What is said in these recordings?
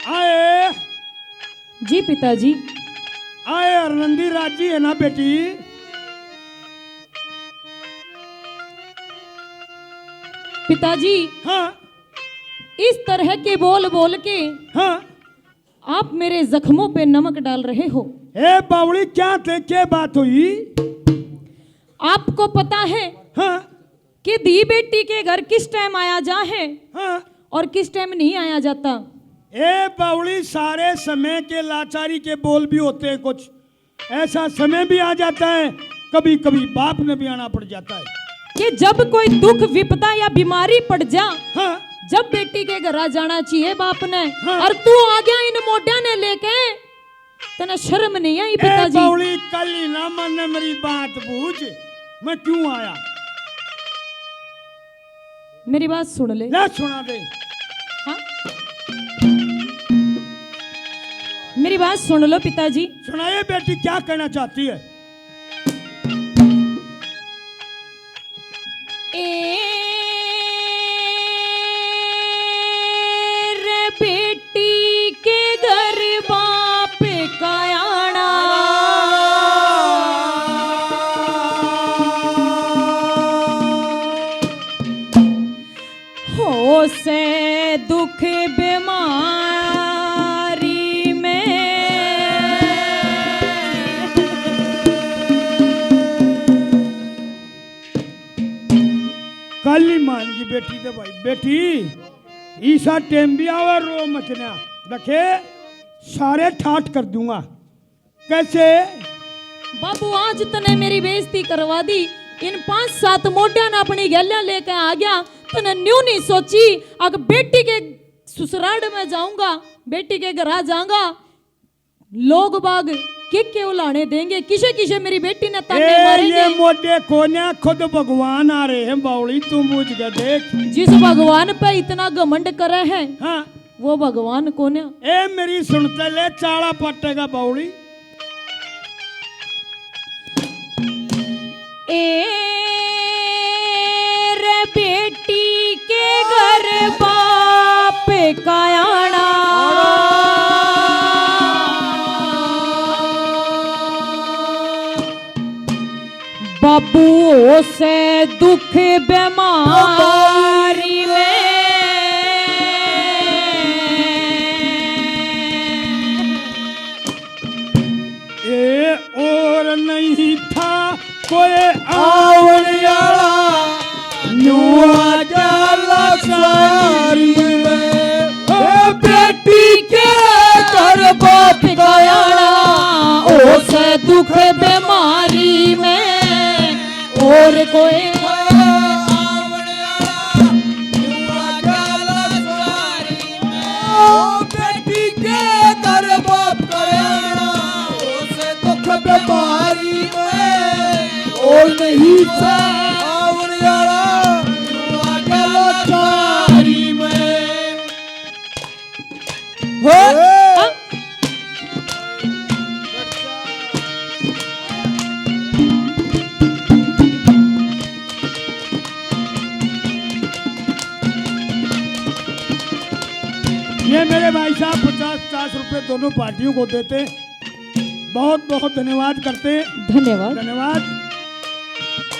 आए जी पिताजी। आए अरनंदी राजी है ना बेटी? पिताजी हाँ इस तरह के बोल बोल के हाँ। आप मेरे जख्मों पे नमक डाल रहे हो। ए बावली क्या थे, क्या बात हुई? आपको पता है हाँ कि दी बेटी के घर किस टाइम आया जा है हाँ। और किस टाइम नहीं आया जाता। ए बावली सारे समय के लाचारी के बोल भी होते हैं, कुछ ऐसा समय भी आ जाता है, कभी कभी बाप ने भी आना पड़ जाता है कि जब कोई दुख विपदा या बीमारी पड़ जा, हाँ जब बेटी के घर आ जाना चाहिए बाप ने। हाँ। और तू आ गया इन मोटिया ने लेके, तना शर्म नहीं आई पिताजी? बावली कल ही ना मन मेरी बात बूझ, मैं क्यों आया? मेरी बात सुन ले। ले सुना दे। हाँ? मेरी बात सुन लो पिताजी। सुनाइए बेटी, क्या कहना चाहती है? रे बेटी के घर बाप का आना, हो से दुख बीमारी में, कल ही मान गई बेटी तो भाई। बेटी ईसा टेम भी आवा, रो मचना रखे, सारे ठाट कर दूंगा। कैसे? बाबू आज तने मेरी बेइज्जती करवा दी। इन 5-7 मोटिया ने अपनी गैलियां लेकर आ गया, तने न्यू नहीं सोची अगर बेटी के ससुराल में जाऊंगा, बेटी के घर आ जाऊंगा, लोग बाग के उलाने देंगे, किसे किसे मेरी बेटी ने ताने मारेंगे। ये मोटे कोन्या खुद भगवान आ रहे हैं बावली, तू पूछ के देख। जिस भगवान पे इतना घमंड करे है, हाँ वो भगवान कौन है? ए मेरी सुनते ले, चाड़ा पटेगा बावली। रे बेटी के घर बाप का आना, बाबू से दुख बीमारी में, ए और नहीं था कोई आवड़िया नुआ जाला सारी में, बेटी के घर बाप का आना, ओ से दुख बीमारी में, और कोई बेटी के दर बाप कयाना, उसे दुख बीमारी में, और नहीं था आवड़ियाला गलाचारी में। हो ये मेरे भाई साहब 50-50 रुपए दोनों पार्टियों को देते, बहुत बहुत धन्यवाद करते। धन्यवाद धन्यवाद।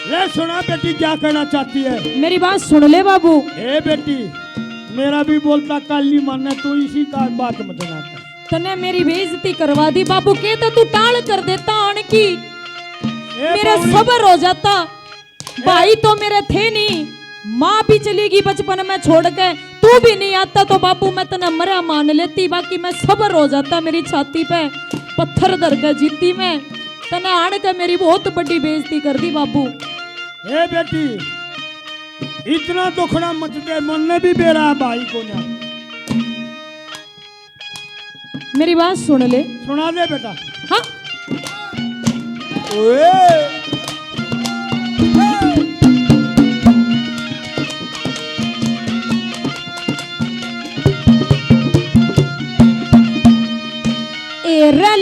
ले सुना बेटी, क्या कहना चाहती है? मेरी बात सुन ले बाबू। ए बेटी, मेरा भी बोलता कल नहीं मानना, तू इसी का बात मत बनाता। तने मेरी बेइज्जती करवा दी बाबू, के तो तू टाल कर देता आने की, मेरा सब्र हो जाता। भाई तो मेरे थे नहीं, माँ भी चली गई बचपन में छोड़ के, तू भी नहीं आता तो बाबू मैं तने मरा मान लेती, बाकी मैं सब्र हो जाता। मेरी छाती पे पत्थर धर के जीती मैं, तने आड़ के मेरी बहुत बड़ी बेइज्जती कर दी बाबू। ए बेटी, इतना दुखड़ा मत दे, मन ने भी बेरा भाई को ना। मेरी बात सुन ले। सुना दे बेटा। हाँ ओए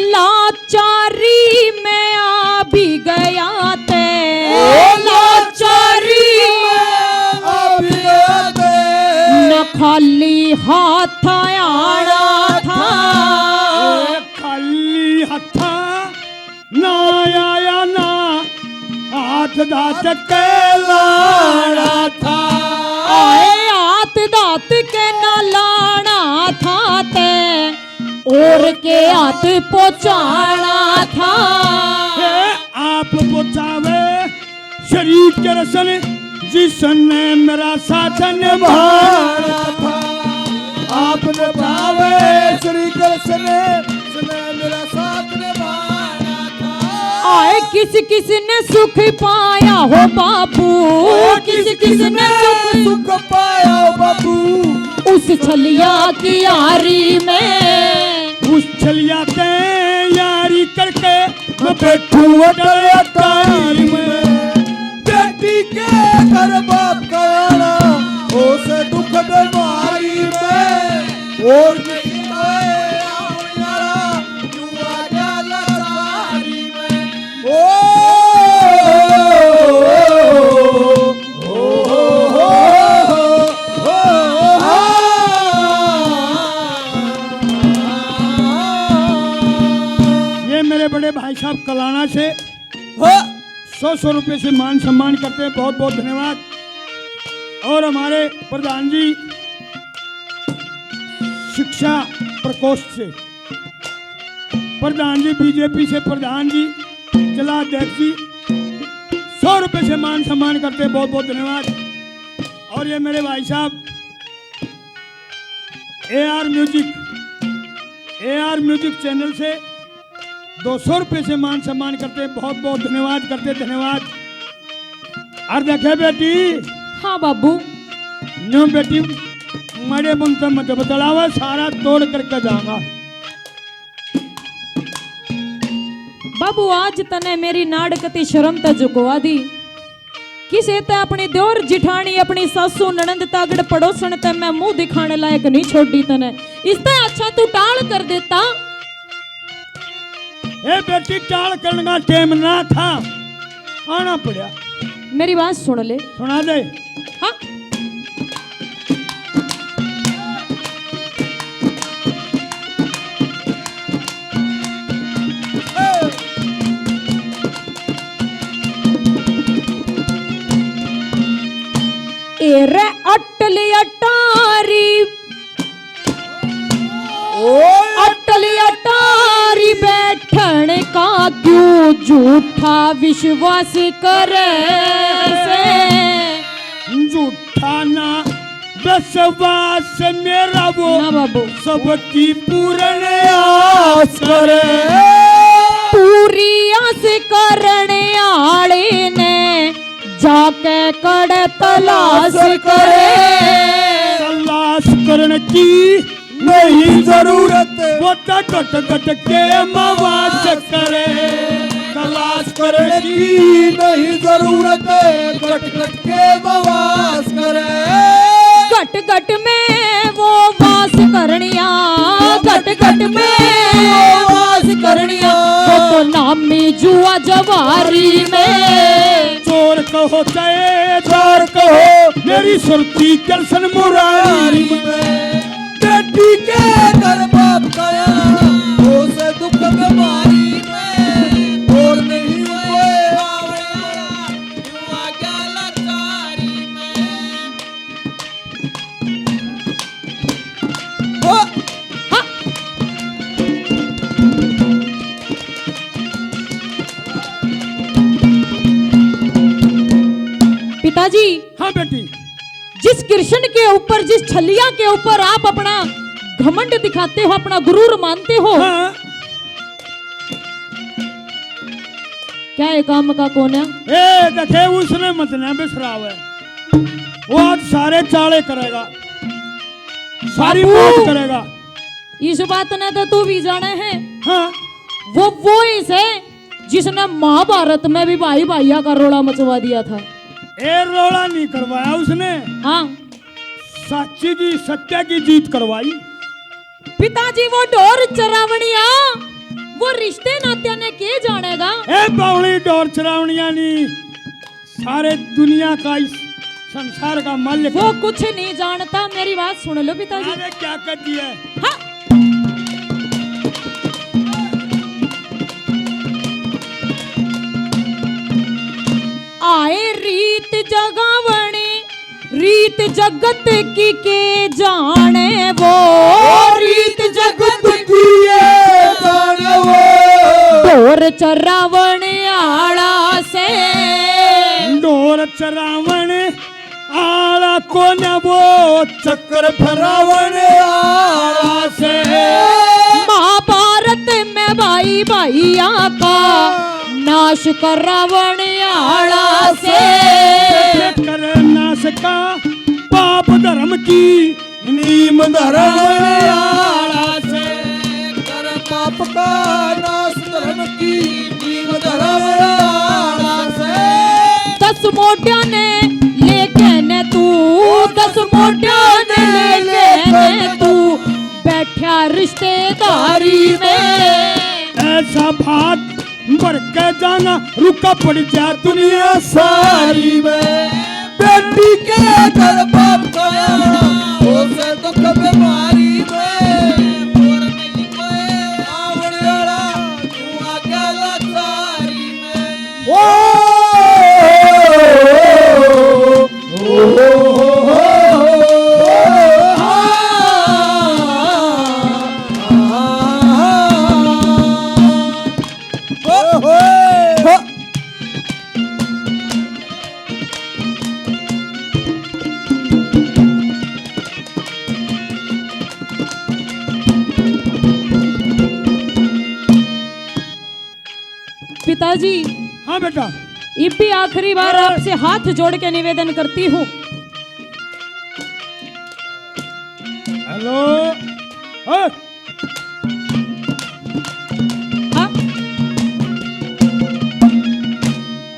लाचारी में आ भी गया ते, लाचारी में आ भी गया ते, न खाली हाथ आना था, दात के लाना था, आए हाथ दात के ना लाना था ते और के हाथ पहुंचाना था। आप पहुंचावे शरीर के रसन जिसने मेरा साथ निभाना था, आपने भावे श्री कृष्ण जिसने मेरा साथ निभाना था। आए किस किस ने सुख पाया हो बाबू, किस किस ने सुख पाया हो बाबू, उस छलिया की यारी में, उस छलिया के यारी करके मैं बैठू अटारी में। बेटी के घर बाप का आना उसे दुख बीमारी में, और नहीं आए यारा जुआ क्या लाचारी में। ओ ये मेरे बड़े भाई साहब कलाना से 100 रुपए से मान सम्मान करते हैं, बहुत बहुत धन्यवाद। और हमारे प्रधान जी शिक्षा प्रकोष्ठ से, प्रधान जी बीजेपी से, प्रधान जी जिला अध्यक्ष जी 100 रुपए से मान सम्मान करते हैं, बहुत बहुत धन्यवाद। और ये मेरे भाई साहब AR म्यूजिक चैनल से 200 रुपए से मान सम्मान करते, बहुत बहुत धन्यवाद करते, धन्यवाद। और देखे बेटी, हाँ बाबू, नो बेटी मेरे मन से मत बतलावा, सारा तोड़ करके जाऊंगा। बाबू आज तने मेरी नाड़कती शर्म त झुकवा दी, किसे ते अपनी देवर जिठानी अपनी सासू ननंद तागड़ पड़ोसन ते मैं मुंह दिखाने लायक नहीं छोड़ी तने, इससे अच्छा तू टाल कर देता। ए बेटी टाल करने का टाइम ना था, आना पड़ा। मेरी बात सुन ले। सुना दे। हाँ एरे अटली अटारी, अटली अटारी बैठन का क्यों झूठा विश्वास करे से, झूठा ना विश्वास मेरा वो ना बाबू सबकी पूर्ण आस करे, पूरी आस करने आले ने जाके कड़ तलाश करे, तलाश करने की नहीं जरूरत, वो घट घट के मवास करे, तलाश करने की नहीं जरूरत, घट घट के बवास करे। घट घट में वो वास करनिया, घट घट में वो वास करनिया, वो तो नामी जुआ जवारी में। चोर कहो चाहे चोर कहो मेरी सुरती कृष्ण मुरारी में। बेटी के घर बाप का आना उसे दुख बीमारी में, और नहीं हुए आवड़ा जुआ क्या लाचारी में। हाँ। पिताजी, हाँ बेटी, जिस कृष्ण के ऊपर, जिस छलिया के ऊपर आप अपना घमंड दिखाते हो, अपना गुरूर मानते हो, हाँ। क्या ये काम का कौन है? ए देखे उसने मत ना बिसराव है, वो आज सारे चाले करेगा, सारी बाबू। बात करेगा। इस बात ने तो तू भी जाने है, हाँ वो इसे जिसने महाभारत में भी भाई भाइया का रोड़ा मचवा दिया था। ए रोड़ा नहीं करवाया उसने, हाँ सच्ची की सत्य की जीत करवाई। पिताजी वो ढोर चरावनिया, वो रिश्ते नाते ने के जानेगा? ए बावली डोर चरावनिया नहीं, सारे दुनिया का इस संसार का मालिक वो कुछ नहीं जानता। मेरी बात सुन लो पिताजी। अरे क्या कर दिया? हाँ आए रीत जगत की के जाने वो, रीत जगत की ये जाने वो, ढोर चरावण आला से, ढोर चरावण आला को न वो, चक्कर फरावण आला से, महाभारत में भाई भाइया का नाश करावण आला से, कर नाश का पाप धर्म की नीम धर्म आला से, कर पाप का नाश धर्म की नीम धर्म आला से, 10 मोटिया ने लेके न तू, 10 मोटिया ने लेके न तू, बैठा रिश्तेदारी में, ऐसा भाग भर के जाना रुका पड़ जा दुनिया सारी में, बेटी के घर बाप गया उसे दुख बीमारी में, और नहीं कोई आवड़ वाला तू आगे लाचारी में, पिताजी हाँ बेटा इब भी आखिरी बार आपसे हाथ जोड़ के निवेदन करती हूँ, हेलो हाँ? हाँ?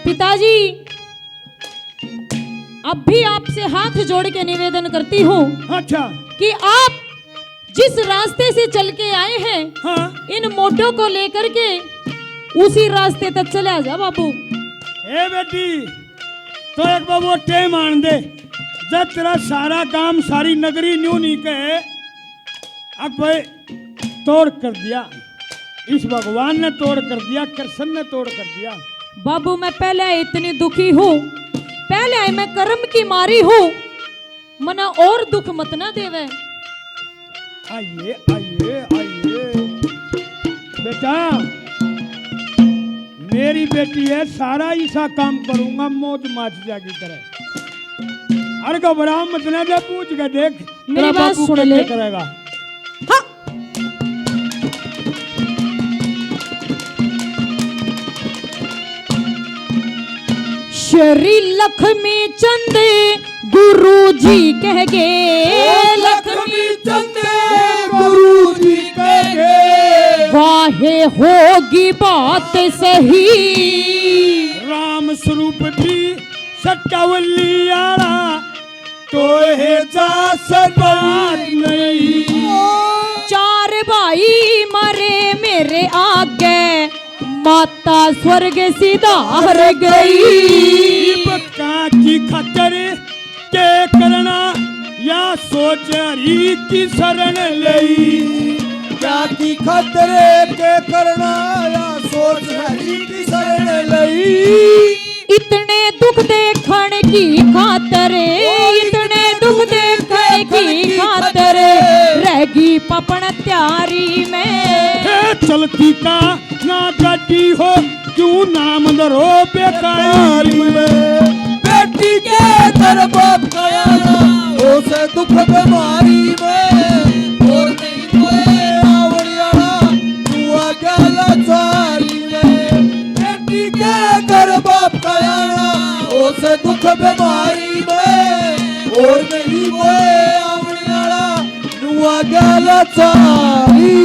पिताजी अब भी आपसे हाथ जोड़ के निवेदन करती हूँ अच्छा कि आप जिस रास्ते से चल के आए हैं हाँ इन मोटों को लेकर के उसी रास्ते तक चले आ जा बाबू। ए बेटी तो एक बार वो टेम आन दे जब तेरा सारा काम सारी नगरी न्यू नहीं कहे अब भाई तोड़ कर दिया, इस भगवान ने तोड़ कर दिया, कृष्ण ने तोड़ कर दिया। बाबू मैं पहले इतनी दुखी हूँ, पहले मैं कर्म की मारी हूँ, मना और दुख मत ना देवे। आइए आइए आइए बेटा मेरी बेटी है, सारा ऐसा काम करूंगा मौज माचिया की तरह। अरे घबरा मत ना दे, पूछ के देख मेरी तेरा बात बापू सुन कैसे ले। करेगा। हाँ। श्री लक्ष्मी चंद गुरु जी कह गे, लक्ष्मी चंद गुरु जी कहे, वाहे होगी बात सही, राम स्वरूप भी सट्टावली आला तो है जा सबात नहीं। 4 भाई मरे मेरे आगे, माता स्वर्ग सिधार गई, बक्का की खतर के करना या सोच हरी की शरण लई, क्या की खतरे के करना या सोच हरी की शरण लई, इतने दुख देखने की खातर, इतने दुख देखने की खातर, रहेगी पपन त्यारी में, हे चलती का ना गाड़ी हो क्यों नाम धरो बेकारी में, बेटी के घर बाप गया उसे दुख बीमारी में, और नहीं कोई आवड़ियाला तू आगे लाचारी में, बेटी के घर बाप गया उसे दुख बीमारी में, और नहीं कोई आवड़ियाला तू आगे लाचारी